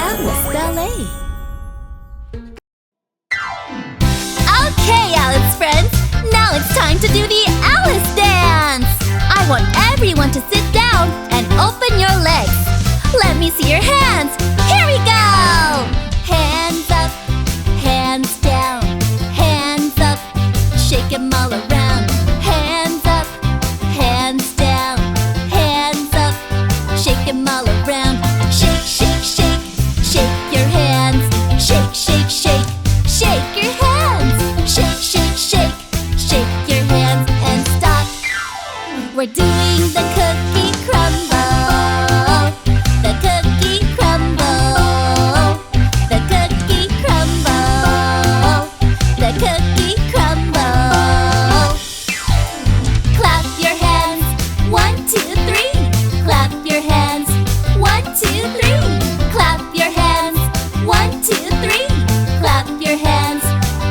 앨리스발레. Okay, Alice friends, now it's time to do the Alice dance. I want everyone to sit down and open your legs. Let me see your hands. Here we go. Hands up, hands down, hands up, shake 'em all around. Hands up, hands down, hands up, shake 'em all around. Shake, shake, shake, shake your hands. Shake, shake, shake, shake your hands. Shake, shake, shake, shake your hands and stop. We're doing the cookie crumble. The cookie crumble. The cookie crumble. The cookie crumble. Clap your hands. 1, 2, 3. Clap your hands. 1, 2, 3. Clap your hands. 1, 2, 3. Clap your hands.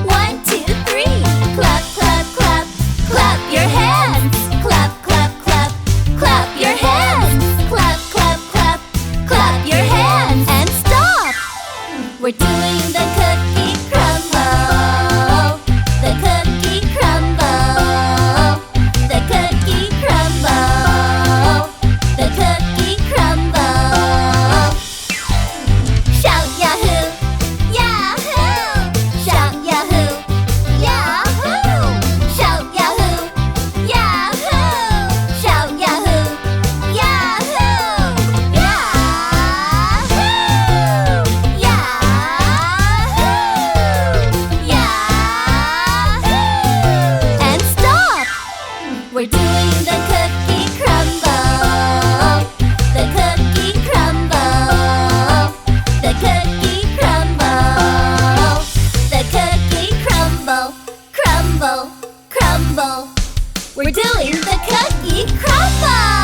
1, 2, 3. Clap, clap, clap. Clap your hands. Clap, clap, clap. Clap your hands. Clap, clap, clap. Clap your hands and stop. We're doing the cookie crumble. The cookie crumble. The cookie crumble. The cookie crumble. Shout Yahoo! Yahoo! Shout Yahoo! Yahoo! Shout Yahoo! Yahoo! Shout Yahoo! Yahoo! Yahoo! Yahoo! Yahoo! And stop! We're doing the cookie crumble. The cookie crumble. The cookie crumble. The cookie crumble. Crumble, crumble. We're doing the cookie crumble.